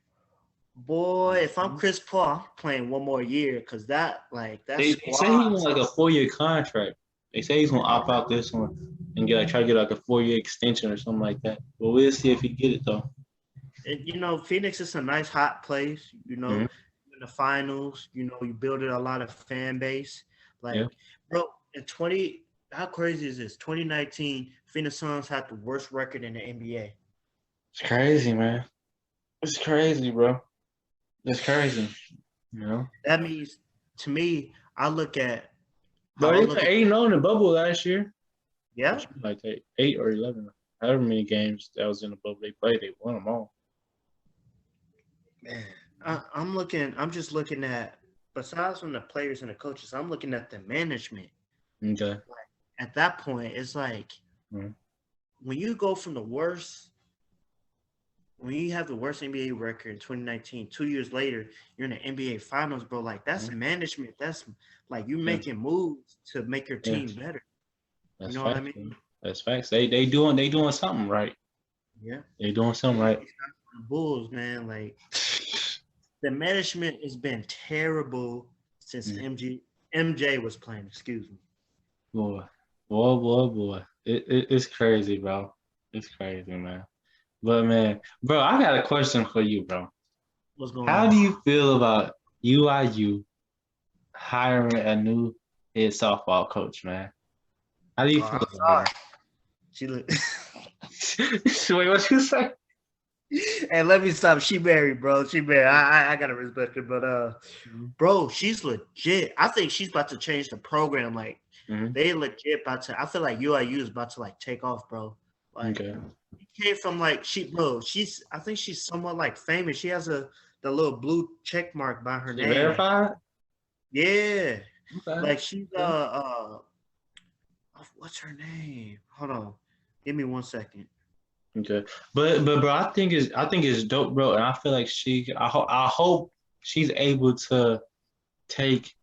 boy, if I'm Mhm. Chris Paul, I'm playing one more year because that They say he squad. want like a 4 year contract. They say he's gonna opt out this one and get like try to get like a 4 year extension or something like that. But we'll see if he get it though. Phoenix is a nice hot place. Mm-hmm. In the finals. You building a lot of fan base. Yeah. Like, bro, in 20, how crazy is this? 2019, Phoenix Suns had the worst record in the NBA. It's crazy, man. It's crazy, bro. It's crazy. You know? That means to me, I look at Bro, how I they look put at 8-0 in the bubble last year. Or yeah. something like that. 8 or 11. However many games that was in the bubble they played, they won them all. Man, I'm just looking at besides from the players and the coaches, I'm looking at the management. Okay. At that point, it's like Mm-hmm. when you go from the worst when you have the worst NBA record in 2019, 2 years later, you're in the NBA Finals, bro. Like that's management. That's like you Yeah. making moves to make your Yeah. team better. You That's know what I facts, mean? man. That's facts. They doing something right. Yeah. They doing something right. The Bulls, man. Like the management has been terrible since Mm. MJ was playing. Excuse me. Boy, boy. It's crazy, bro. It's crazy, man. But man, bro, I got a question for you, bro. What's going How on? do you feel about UIU hiring a new head softball coach, man? How do you Oh, feel I'm about sorry. She look. it? Wait, what you say? Hey, let me stop. She married, bro. She married. I gotta respect her, but Mhm. bro, she's legit. I think she's about to change the program. Like Mhm. they legit about to. I feel like UIU is about to like take off, bro. Like Okay. she came from like bro. She's I think she's somewhat like famous. She has the little blue check mark by her She name. Like verified? yeah, Okay. like she's Okay. what's her name? Hold on, give me 1 second. Okay. But bro, I think it's dope, bro. And I feel like I hope she's able to take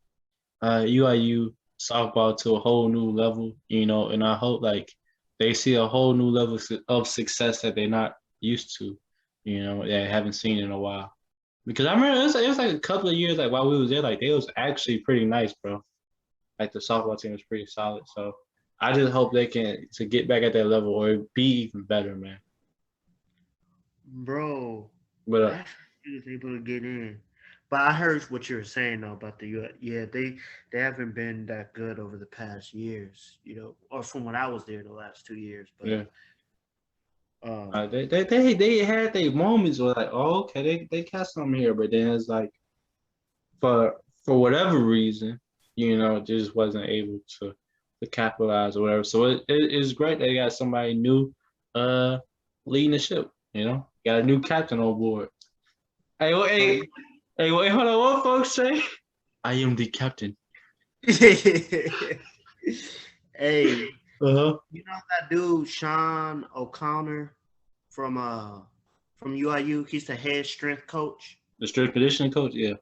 UIU softball to a whole new level, and I hope like they see a whole new level of success that they're not used to, that haven't seen in a while. Because I remember it was like a couple of years like while we was there, like they was actually pretty nice, bro. Like the softball team was pretty solid. So I just hope they can to get back at that level or be even better, man. Bro, But actually, he was able to get in. But I heard what you were saying though about the U. Yeah, they haven't been that good over the past years, or from when I was there the last 2 years. But yeah, um, they had their moments where like, oh, okay, they got something here, but then it's like for for whatever reason, just wasn't able to capitalize or whatever. So it's great they got somebody new uh leading the ship, got a new captain on board. Hey, bro, hey, wait, hold on, what folks say? I am the captain. hey, Uh-huh. you know that dude Sean O'Connor from from UIU? He's the head strength coach. The strength conditioning coach, yeah.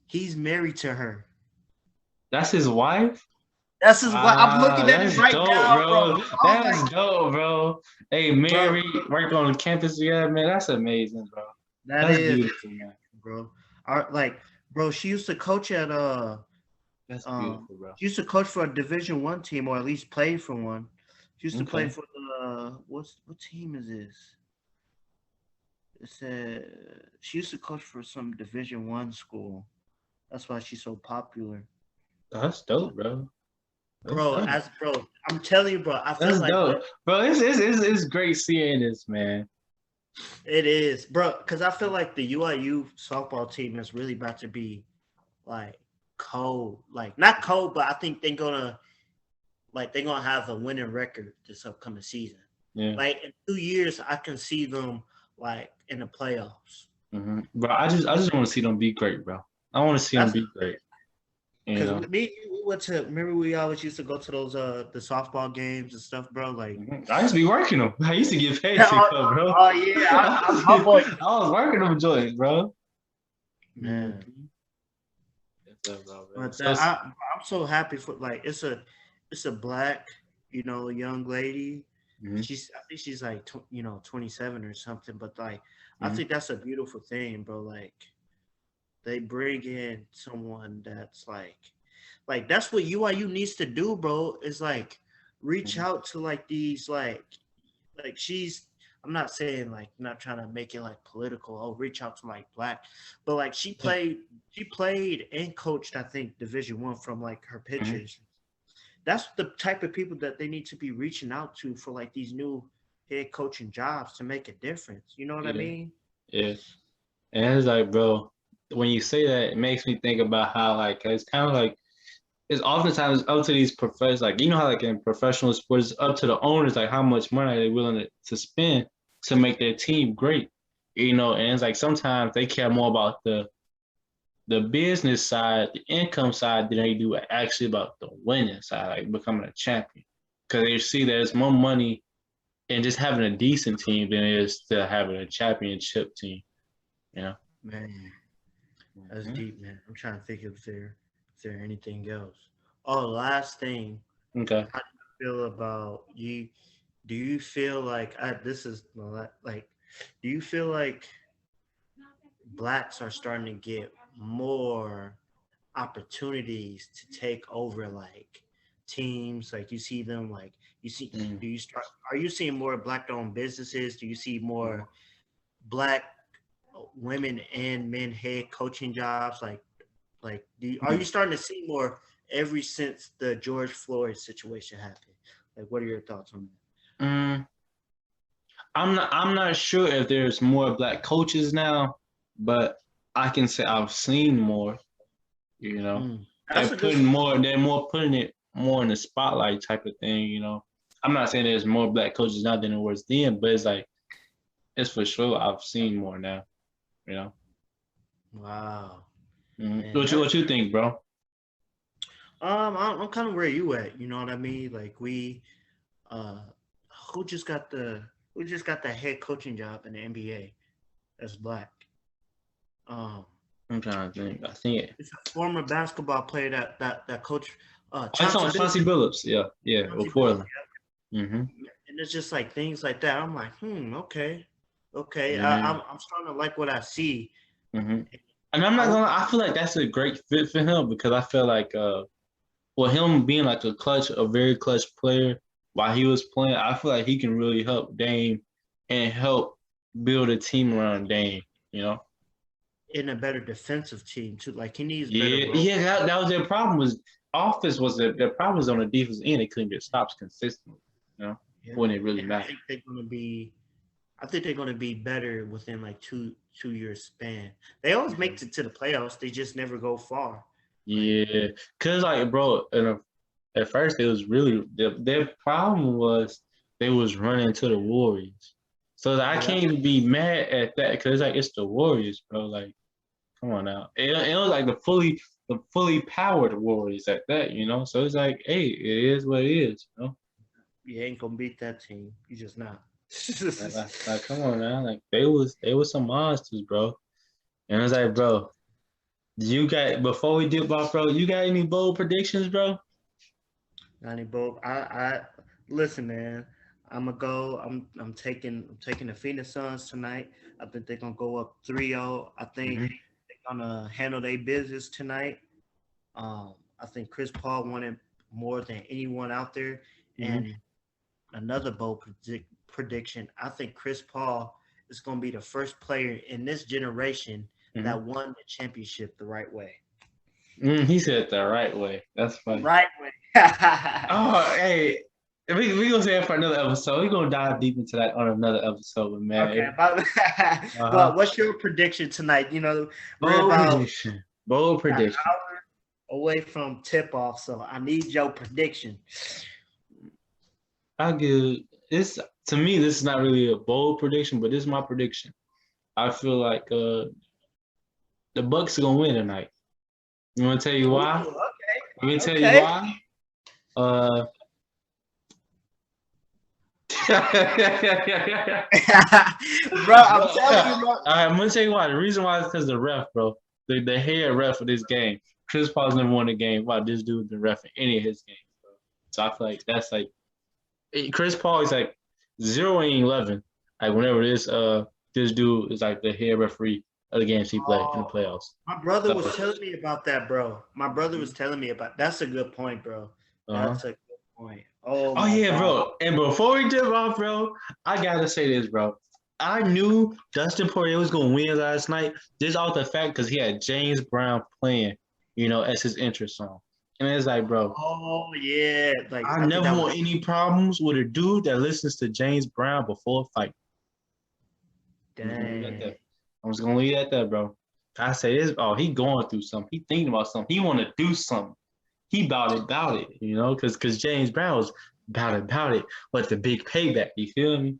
He's married to her. That's his wife? That's his wife. I'm Wow, looking at it that's right dope, now, bro. bro. I was That's like, dope, bro. Hey, bro, Mary, work on the campus together, man. That's amazing, bro. that That's is, beautiful, man. bro. Like, bro, she used to coach at That's beautiful, bro. she used to coach for a Division 1 team, or at least play for one. She used to play Okay. for the what team is this? It said she used to coach for some Division 1 school. That's why she's so popular. That's dope, bro. That's Bro, dope. I'm telling you, bro. I feel That's like, bro, dope. Bro, it's great seeing this, man. it is, bro, because I feel like the UIU softball team is really about to be like cold, like not cold, but I think they're gonna have a winning record this upcoming season. Yeah. Like in 2 years, I can see them like in the playoffs. Bro, I just want to see them be great, bro. I want to see them That's be great. You because know. me, we went to. Remember, we always used to go to those the softball games and stuff, bro. Like, I used to be working them. I used to get paid to oh, go, bro. oh, yeah, I'm I humble, was working them joints, bro. man. Mhm. Yes, bro. But So, I'm so happy for like it's a black young lady. mhm, I think she's like 27 or something. But like I mhm, think that's a beautiful thing, bro. Like they bring in someone that's like that's what UIU needs to do, bro. Is like reach mhm, out to like these like she's. I'm not saying like not trying to make it like political. Oh, reach out to like black, but like yeah, she played and coached. I think Division 1 from like her mhm, pictures. That's the type of people that they need to be reaching out to for like these new head coaching jobs to make a difference. You know what I yeah, mean? yeah. And it's like, bro, when you say that, it makes me think about how like it's kind of like it's oftentimes up to these professors. Like you know how like in professional sports, it's up to the owners like how much money they're willing to spend to make their team great. And it's like sometimes they care more about the business side, the income side, than they do actually about the winning side, like becoming a champion. Because they see there's more money in just having a decent team than it is to having a championship team. You know. Man, that's Mhm. deep, man. I'm trying to think if there anything else. Oh, last thing. Okay. How do you feel about you? Do you feel like this is like? Do you feel like blacks are starting to get more opportunities to take over like teams? Like you see them like you see. Mm. Do you start? Are you seeing more black-owned businesses? Do you see more black women and men head coaching jobs? Like, are you starting to see more ever since the George Floyd situation happened? Like, what are your thoughts on Mm. I'm not sure if there's more black coaches now, but I can say I've seen more. You know, That's a good spot. they're more putting it more in the spotlight type of thing. You know, I'm not saying there's more black coaches now than there was then, but it's like it's for sure I've seen more now. You know, Wow, man. what you think, bro? I'm kind of where you at. You know what I mean? Like uh, who just got the head coaching job in the NBA that's black? Um, I'm trying to think. I think it's a former basketball player that coach it's Chauncey on Billups. Chauncey Billups. Yeah, Chauncey with Billups, Portland. Mm-hmm. yeah. And it's just like things like that. I'm like, okay, okay. Yeah. I'm starting to like what I see. Mm-hmm. And I'm not I, gonna. I feel like that's a great fit for him because I feel like well, him being like a very clutch player while he was playing, I feel like he can really help Dame and help build a team around Dame. You know? in a better defensive team too. Like he needs better Yeah, role. yeah. That was their problem. Was offense was their problem was on the defense end. They couldn't get stops consistently. You know, Yeah, when it really and I mattered. think they're gonna be. I think they're gonna be better within like two years span. They always make it to the playoffs. They just never go far. Like Yeah, cause like bro, at first it was really their problem was they was running to the Warriors. So I yeah, can't even be mad at that because like it's the Warriors, bro. Like, come on now. It was like the fully powered Warriors at that, you know. So it's like, hey, it is what it is, you know. you ain't gonna beat that team. You just not. Come on now. Like they was some monsters, bro. And it's like, bro, you got before we dip off, bro, you got any bold predictions, bro? Johnny Bob, I listen, man. I'm gonna go. I'm taking the Phoenix Suns tonight. I think they're gonna go up 3-0. I think Mm-hmm. they're gonna handle their business tonight. I think Chris Paul wanted more than anyone out there. Mm-hmm. And another bold prediction. I think Chris Paul is gonna be the first player in this generation Mm-hmm. that won the championship the right way. He said it the right way. That's funny. Right way. Oh, hey, we gonna say that for another episode. We're gonna dive deep into that on another episode, Okay, man. but, Uh-huh. but what's your prediction tonight? You know, we're Bold about prediction. Bold an prediction. hour away from tip off, so I need your prediction. I'll give this to me, this is not really a bold prediction, but this is my prediction. I feel like the Bucks are gonna win tonight. You wanna tell you Ooh, why? Let me okay, tell you okay. why. Uh Bro, Bro, I'm telling you, bro. I'm gonna tell you why. The reason why is because the ref, bro. The head ref of this game. Chris Paul's never won a game. Wow, this dude's been ref in any of his games, bro. So I feel like that's like Chris Paul is like 0-11. Like whenever this dude is like the head referee of the games he played in the Oh, playoffs. my brother So was telling me about that, bro. My brother was telling me about. That's a good point, bro. uh-huh. That's a good point. Oh Oh my yeah, god. bro. And before we dip off, bro, I gotta say this, bro. I knew Dustin Poirier was gonna win last night just off the fact because he had James Brown playing, as his interest song. And it's like, bro, Oh yeah, like I I think never that was want any problems with a dude that listens to James Brown before a fight. I'm just gonna leave it at dang. that. I'm just gonna leave it at that, bro. I say this, oh, he going through something. He thinking about something. He want to do something. He about it, because James Brown was about it. But the big payback, you feel me?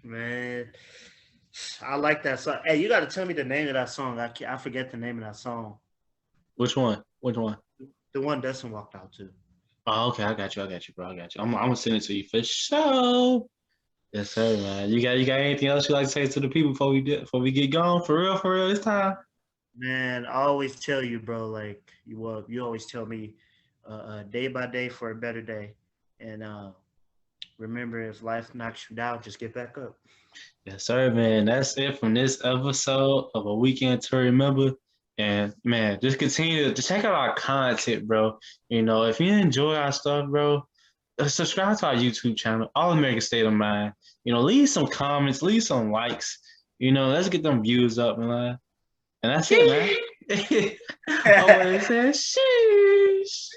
Man, I like that song. Hey, you got to tell me the name of that song. I forget the name of that song. Which one? Which one? The one Dustin walked out to. Oh, okay, I got you, bro. I got you. I'm gonna send it to you for sure. Yes, sir, man. You got anything else you like to say to the people before we get going? For real, this time. Man, I always tell you, bro. Like you always tell me, day by day for a better day. And remember, if life knocks you down, just get back up. Yes, sir, man. That's it from this episode of A Weekend to Remember. And man, just continue to check out our content, bro. If you enjoy our stuff, bro, subscribe to our YouTube channel, All American State of Mind. Leave some comments, leave some likes. Let's get them views up, man. And that's it, man. I always say, sheesh.